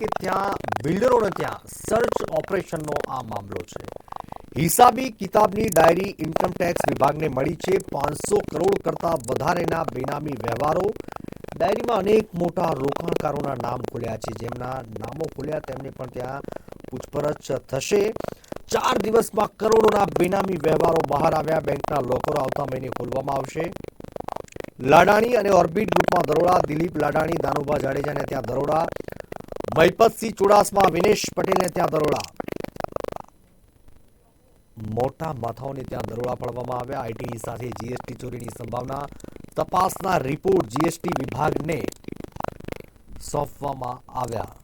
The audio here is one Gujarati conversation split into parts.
કે ત્યાં બિલ્ડરોને ત્યાં સર્ચ ઓપરેશનનો આ મામલો છે। હિસાબી કિતાબની ડાયરી ઇન્કમ ટેક્સ વિભાગને મળી છે। 500 કરોડ કરતાં વધારેના બેનામી વ્યવહારો। ડાયરીમાં અનેક મોટા રોકાણકારોના નામ ખુલ્યા છે। જેમના નામો ખુલ્યા તેમને પણ ત્યાં પૂછપરછ થશે। 4 દિવસમાં કરોડોના બેનામી વ્યવહારો બહાર આવ્યા। બેંકના લોકરો આવતા મહિને ખોલવામાં આવશે। લાડાણી અને ઓર્બિટ ગ્રુપમાં દરોડા। દિલીપ લાડાણી, દાનુભા જાડેજાને ત્યાં દરોડા। મહિપતસિંહ ચુડાસમા, વિનેશ પટેલને ત્યાં દરોડા। મોટા માથાઓને ત્યાં દરોડા પાડવામાં આવ્યા। આઈટીની સાથે જીએસટી ચોરીની સંભાવના। તપાસના રિપોર્ટ જીએસટી વિભાગને સોંપવામાં આવ્યા।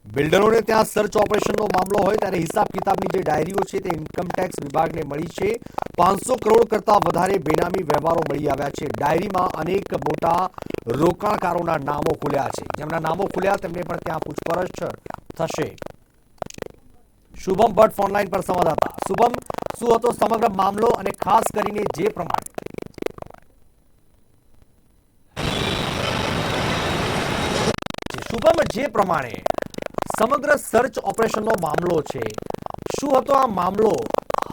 બિલ્ડરોને ત્યાં સર્ચ ઓપરેશનનો મામલો હોય ત્યારે હિસાબ કિતાબની જે ડાયરીઓ છે તે ઇન્કમ ટેક્સ વિભાગને મળી છે। 500 કરોડ કરતાં વધારે બેનામી વ્યવહારો મળી આવ્યા છે। ડાયરીમાં અનેક મોટા રોકાણકારોના નામો ખુલ્યા છે। જેમના નામો ખુલ્યા તેમને પણ ત્યાં પૂછપરછ થશે। શુભમ ભટ્ટ ફોનલાઈન પર સંવાદદાતા। શુભમ, શું હતો સમગ્ર મામલો અને ખાસ કરીને જે પ્રમાણે સમગ્ર સર્ચ ઓપરેશનનો મામલો છે, શું હતો આ મામલો?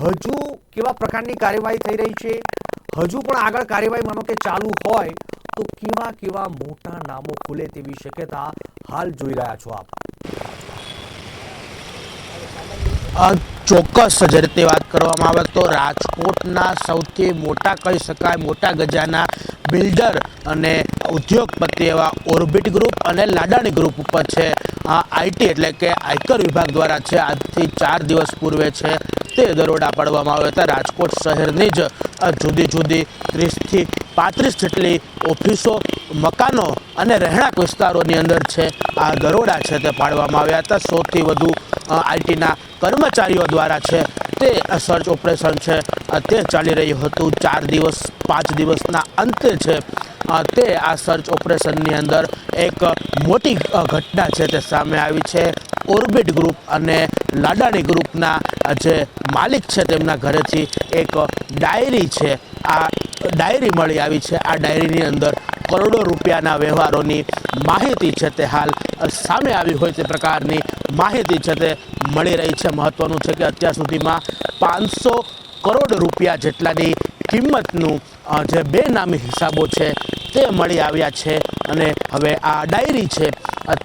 હજુ કેવા પ્રકારની કાર્યવાહી થઈ રહી છે? હજુ પણ આગળ કાર્યવાહી માનો કે ચાલુ હોય તો કેવા કેવા મોટા નામો ખુલે તેવી શક્યતા હાલ જોઈ રહ્યા છો આપ? ચોક્કસ જે રીતે વાત કરવામાં આવે તો રાજકોટના સૌથી મોટા કહી શકાય મોટા ગજાના બિલ્ડર અને ઉદ્યોગપતિ એવા ઓર્બિટ ગ્રુપ અને લાડાણી ગ્રુપ ઉપર છે આઈટી એટલે કે આયકર વિભાગ દ્વારા છે આજથી 4 દિવસ પૂર્વે છે તે દરોડા પાડવામાં આવ્યા હતા। રાજકોટ શહેરની જ જુદી જુદી 30થી 35 જેટલી ઓફિસો, મકાનો અને રહેણાંક વિસ્તારોની અંદર છે આ દરોડા છે તે પાડવામાં આવ્યા હતા। 100થી વધુ આઈટીના કર્મચારીઓ દ્વારા છે તે સર્ચ ઓપરેશન છે તે ચાલી રહ્યું હતું। 4 દિવસ 5 દિવસના અંતે છે તે આ સર્ચ ઓપરેશનની અંદર એક મોટી ઘટના છે તે સામે આવી છે। ઓર્બિટ ગ્રુપ અને લાડાણી ગ્રુપના જે માલિક છે તેમના ઘરેથી એક ડાયરી છે આ ડાયરી મળી આવી છે। આ ડાયરીની અંદર કરોડો રૂપિયાના વ્યવહારોની માહિતી છે તે હાલ સામે આવી હોય તે પ્રકારની માહિતી છે તે મળી રહી છે। મહત્વનું છે કે અત્યાર સુધીમાં 500 કરોડ રૂપિયા જેટલાની કિંમતનું જે બેનામી હિસાબો છે તે મળી આવ્યા છે અને હવે આ ડાયરી છે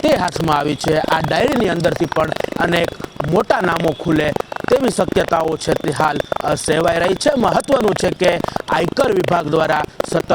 તે હાથમાં આવી છે। આ ડાયરીની અંદરથી પણ અનેક મોટા નામો ખુલે તેવી શક્યતાઓ છે તે હાલ સેવાઈ રહી છે। મહત્વનું છે કે આયકર વિભાગ દ્વારા સતત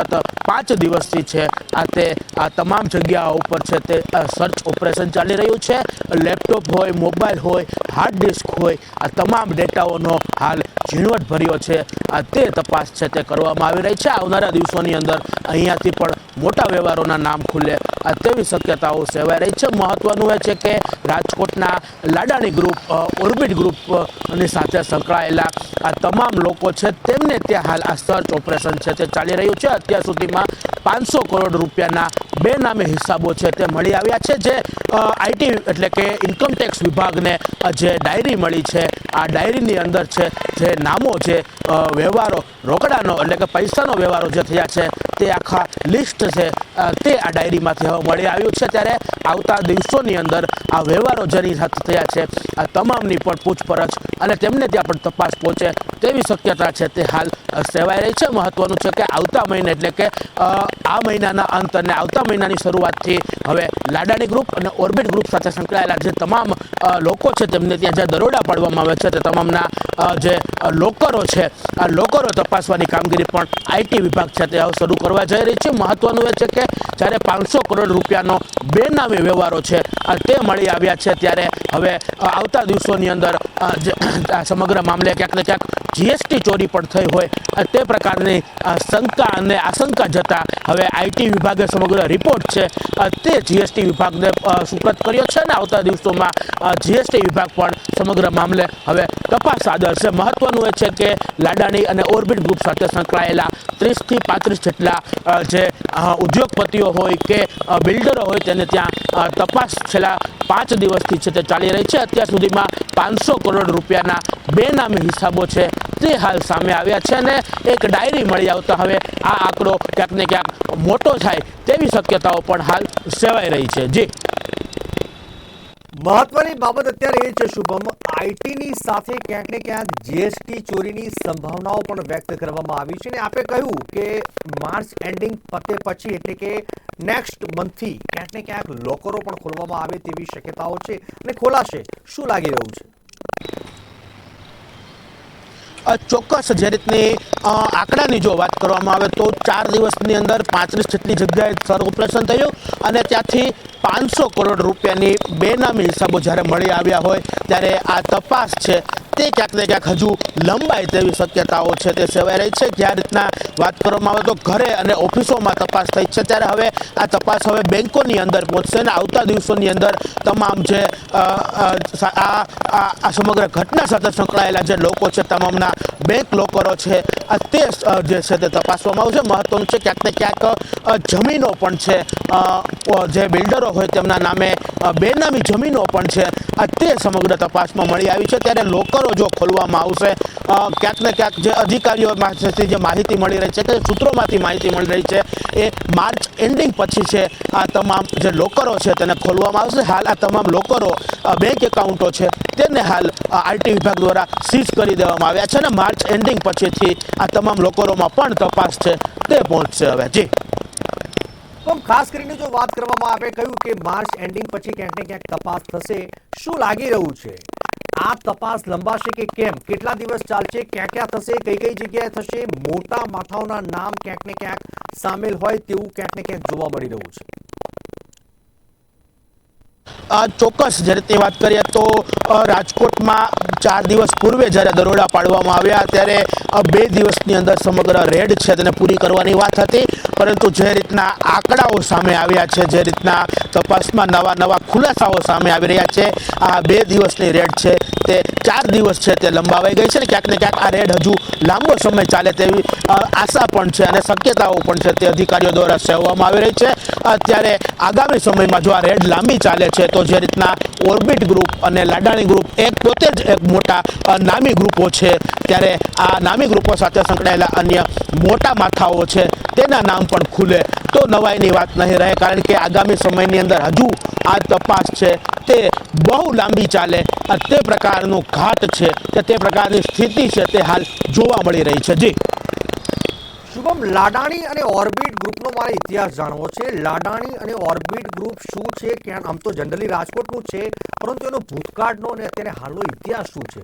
5 દિવસથી છે આ તમામ જગ્યાઓ ઉપર છે તે સર્ચ ઓપરેશન ચાલી રહ્યું છે। લેપટોપ હોય, મોબાઈલ હોય, હાર્ડ ડિસ્ક હોય, આ તમામ ડેટાઓનો હાલ ઝીણવટ ભર્યો છે તે તપાસ છે તે કરવામાં આવી રહી છે। આવનારા દિવસોની અંદર અહીંયાથી પણ મોટા વ્યવહારોના નામ ખુલે તેવી શક્યતાઓ સેવાઈ રહી છે। મહત્વનું એ છે કે રાજકોટના લાડાણી ગ્રુપ, ઓર્બિટ ગ્રુપની સાથે સંકળાયેલા આ તમામ લોકો છે તેમને ત્યાં હાલ આ સર્ચ ઓપરેશન છે તે ચાલી રહ્યું છે। અત્યાર સુધીમાં 500 કરોડ રૂપિયાના બેનામી હિસાબો છે તે મળી આવ્યા છે। જે આઈટી એટલે કે ઇન્કમ ટેક્સ વિભાગને જે ડાયરી મળી છે આ ડાયરીની અંદર છે જે નામો છે વ્યવહારો રોકડાનો એટલે કે પૈસાનો વ્યવહારો જે થયા છે તે આખા લિસ્ટ છે તે આ ડાયરીમાંથી હવે મળી આવ્યું છે। ત્યારે આવતા દિવસોની અંદર આ વ્યવહારો જેની સાથે થયા છે આ તમામની પણ પૂછપરછ અને તેમને ત્યાં પણ તપાસ પહોંચે તેવી શક્યતા છે તે હાલ સેવાઈ રહી છે। મહત્વનું છે કે આવતા મહિને એટલે કે આ મહિનાના અંત અને આવતા મહિનાની શરૂઆતથી હવે લાડાણી ગ્રુપ અને ઓર્બિટ ગ્રુપ સાથે સંકળાયેલા જે તમામ લોકો છે તેમને ત્યાં જે દરોડા પાડવામાં આવે છે તે તમામના જે લોકરો છે આ લોકરો તપાસવાની કામગીરી પણ આઈટી વિભાગ છે તે હવે શરૂ કરવા જઈ રહી છે। મહત્વનું એ છે કે જ્યારે 500 કરોડ રૂપિયાનો બેનામી વ્યવહારો છે તે મળી આવ્યા છે ત્યારે હવે આવતા દિવસોની અંદર સમગ્ર મામલે ક્યાંક ને ક્યાંક જીએસટી ચોરી પણ થઈ હોય તે પ્રકારની શંકા અને આશંકા જતા હવે આઈટી વિભાગે સમગ્ર રિપોર્ટ છે તે જીએસટી વિભાગને સુપ્રત કર્યો છે અને આવતા દિવસોમાં જીએસટી વિભાગ પણ સમગ્ર મામલે હવે તપાસ આદરશે। મહત્વનું એ છે કે લાડાણી અને ઓર્બિટ ગ્રુપ સાથે સંકળાયેલા 30થી 35 જેટલા જે ઉદ્યોગપતિઓ હોય કે બિલ્ડરો હોય તેને ત્યાં તપાસ છેલ્લા 5 દિવસથી છે તે ચાલી રહી છે। અત્યાર સુધીમાં 500 કરોડ રૂપિયાના બેનામી હિસાબો છે તે હાલ સામે આવ્યા છે અને એક ડાયરી મળી આવતા હવે આ આંકડો ક્યાંક ને ક્યાંક મોટો થાય તેવી શક્યતાઓ પણ હાલ સેવાઈ રહી છે. જી મહત્વની બાબત અત્યારે એ છે શુભમ, આઈટીની સાથે ક્યાંક ને ક્યાંક જીએસટી ચોરીની સંભાવનાઓ પણ વ્યક્ત કરવામાં આવી છે અને આપે કહ્યું કે માર્ચ એન્ડિંગ પતે પછી એટલે કે નેક્સ્ટ મંથથી ક્યાંક ને ક્યાંક લોકરો પણ ખોલવામાં આવે તેવી શક્યતાઓ છે અને ખોલાશે. શું લાગી રહ્યું છે? ચોક્કસ જે રીતની આંકડાની જો વાત કરવામાં આવે તો 4 દિવસની અંદર 35 જેટલી જગ્યાએ સર ઓપરેશન થયું અને ત્યાંથી 500 કરોડ રૂપિયાની બેનામી હિસાબો જ્યારે મળી આવ્યા હોય ત્યારે આ તપાસ છે તે ક્યાંક ને ક્યાંક હજુ લંબાય તેવી શક્યતાઓ છે તે સેવાઈ રહી છે. જે રીતના વાત કરવામાં આવે તો ઘરે અને ઓફિસોમાં તપાસ થઈ છે ત્યારે હવે આ તપાસ હવે બેંકોની અંદર પહોંચશે અને આવતા દિવસોની અંદર તમામ જે આ સમગ્ર ઘટના સાથે સંકળાયેલા જે લોકો છે તમામના બેંક લોકરો છે તે જે છે તે તપાસવામાં આવશે. મહત્વનું છે ક્યાંક ને ક્યાંક જમીનો પણ છે, જે બિલ્ડરો હોય તેમના નામે બેનામી જમીનો પણ છે તે સમગ્ર તપાસમાં મળી આવી છે. ત્યારે લોકરો જો ખોલવામાં આવશે ક્યાંક ને ક્યાંક જે અધિકારીઓમાંથી જે માહિતી મળી રહી છે કે સૂત્રોમાંથી માહિતી મળી રહી છે એ માર્ચ એન્ડિંગ પછી છે આ તમામ જે લોકરો છે તેને ખોલવામાં આવશે. હાલ આ તમામ લોકરો બેંક એકાઉન્ટો છે તેને હાલ આઈટી વિભાગ દ્વારા સીઝ કરી દેવામાં આવ્યા છે અને માર્ચ એન્ડિંગ પછીથી આ તમામ લોકરોમાં પણ તપાસ છે તે પહોંચશે હવે. જી ખાસ કરીને જો વાત કરવામાં આવે, કહ્યું કે માર્ચ એન્ડિંગ પછી ક્યાંક ને ક્યાંક તપાસ થશે. શું લાગી રહ્યું છે, આ તપાસ લંબાશે કે કેમ? કેટલા દિવસ ચાલશે? ક્યાં ક્યાં થશે? કઈ કઈ જગ્યાએ થશે? મોટા માથાઓના નામ ક્યાંક ને ક્યાંક સામેલ હોય તેવું ક્યાંક ને ક્યાંક જોવા મળી રહ્યું છે. ચોક્કસ જે રીતની વાત કરીએ તો રાજકોટમાં 4 દિવસ પૂર્વે જ્યારે દરોડા પાડવામાં આવ્યા ત્યારે 2 દિવસની અંદર સમગ્ર રેડ છે તેને પૂરી કરવાની વાત હતી, પરંતુ જે રીતના આંકડાઓ સામે આવ્યા છે, જે રીતના તપાસમાં નવા ખુલાસાઓ સામે આવી રહ્યા છે, આ 2 દિવસની રેડ છે તે 4 દિવસ છે તે લંબાવાઈ ગઈ છે ને ક્યાંક ને ક્યાંક આ રેડ હજુ લાંબો સમય ચાલે તેવી આશા પણ છે અને શક્યતાઓ પણ છે તે અધિકારીઓ દ્વારા સેવવામાં આવી રહી છે. ત્યારે આગામી સમયમાં જો આ રેડ લાંબી ચાલે છે તો જે રીતના ઓર્બિટ ગ્રુપ અને લાડાણી ગ્રુપ પોતે જ એક મોટા નામી ગ્રુપો છે, ત્યારે આ નામી ગ્રુપો સાથે સંકળાયેલા અન્ય મોટા માથાઓ છે તેના નામ પણ ખુલે તો નવાઈની વાત નહીં રહે, કારણ કે આગામી સમયની અંદર હજુ આ તપાસ છે તે બહુ લાંબી ચાલે તે પ્રકારનું ઘાટ છે કે તે પ્રકારની સ્થિતિ છે તે હાલ જોવા મળી રહી છે. જી શુભમ, લાડાણી અને ઓર્બિટ ગ્રુપનો મારે ઇતિહાસ જાણવો છે. લાડાણી અને ઓર્બિટ ગ્રુપ શું છે? ક્યાં આમ તો જનરલી રાજકોટનું છે, પરંતુ એનો ભૂતકાળનો અને અત્યારે હાલનો ઇતિહાસ શું છે?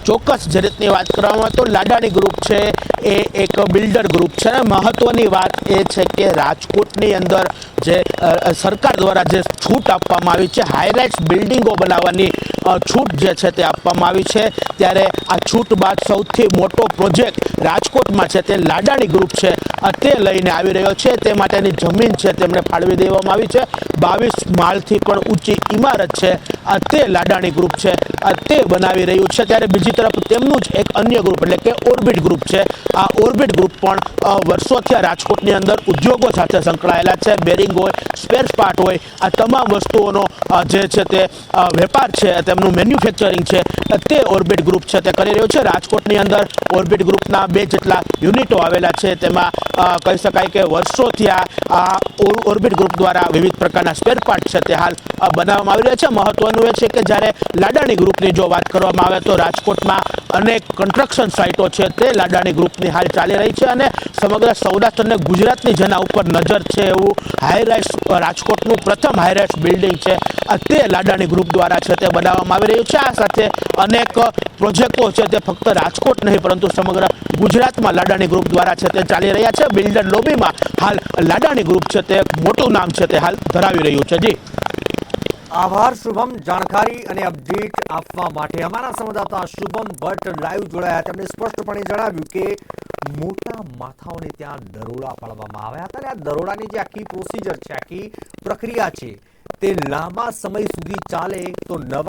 ચોક્કસ જે રીતની વાત કરવામાં તો લાડાણી ગ્રુપ છે એ એક બિલ્ડર ગ્રુપ છે અને મહત્વની વાત એ છે કે રાજકોટની અંદર જે સરકાર દ્વારા જે છૂટ આપવામાં આવી છે, હાઈરાઇઝ બિલ્ડિંગો બનાવવાની છૂટ જે છે તે આપવામાં આવી છે, ત્યારે આ છૂટ બાદ સૌથી મોટો પ્રોજેક્ટ રાજકોટમાં છે તે લાડાણી ગ્રુપ છે તે લઈને આવી રહ્યો છે. તે માટેની જમીન છે તેમને ફાળવી દેવામાં આવી છે. 22 માળથી પણ ઊંચી ઇમારત છે તે લાડાણી ગ્રુપ છે તે બનાવી રહ્યું છે. ત્યારે બીજી તરફ તેમનું જ એક અન્ય ગ્રુપ એટલે કે ઓર્બિટ ગ્રુપ છે. આ ઓર્બિટ ગ્રુપ પણ વર્ષોથી રાજકોટની અંદર ઉદ્યોગો સાથે સંકળાયેલા છે. બેરિંગ હોય, સ્પેર પાર્ટ હોય, આ તમામ વસ્તુઓનો જે છે તે વેપાર છે, તેમનું મેન્યુફેક્ચરિંગ છે તે ઓર્બિટ ગ્રુપ છે તે કરી રહ્યું છે. રાજકોટની અંદર ઓર્બિટ ગ્રુપના 2 જેટલા યુનિટો આવેલા છે. તેમાં કહી શકાય કે વર્ષોથી આ ઓર્બિટ ગ્રુપ દ્વારા વિવિધ પ્રકારના સ્પેર પાર્ટ છે તે હાલ બનાવવામાં આવી રહ્યા છે. મહત્વનું એ છે કે જ્યારે લાડાણી ગ્રુપની જો વાત કરવામાં આવે તો રાજકોટમાં અનેક કન્સ્ટ્રક્શન સાઇટો છે તે લાડાણી ગ્રુપની હાલ ચાલી રહી છે અને સમગ્ર સૌરાષ્ટ્ર અને ગુજરાતની જેના ઉપર નજર છે એવું હાઈરાઇઝ રાજકોટનું પ્રથમ હાઈરાઇઝ બિલ્ડિંગ છે તે લાડાણી ગ્રુપ દ્વારા છે તે બનાવવામાં આવી રહ્યું છે. આ સાથે અનેક પ્રોજેક્ટો છે તે ફક્ત રાજકોટ નહીં પરંતુ સમગ્ર ગુજરાતમાં લાડાણી ગ્રુપ દ્વારા છે તે ચાલી રહ્યા છે. બિલ્ડર લોબીમાં હાલ લાડાણી ગ્રુપ છે તે મોટું નામ છે તે હાલ ધરાવી રહ્યું છે. જી આભાર શુભમ, જાણકારી અને અપડેટ આપવા માટે. અમારા સંવાદદાતા શુભમ ભટ્ટ લાઈવ જોડાયા. તેમણે સ્પષ્ટપણે જણાવ્યું કે મોટા માથાઓને ત્યાં દરોડા પાડવામાં આવ્યા હતા અને આ દરોડાની જે આખી પ્રોસિજર છે, આખી પ્રક્રિયા છે તે લાંબા સમય સુધી ચાલે તો નવા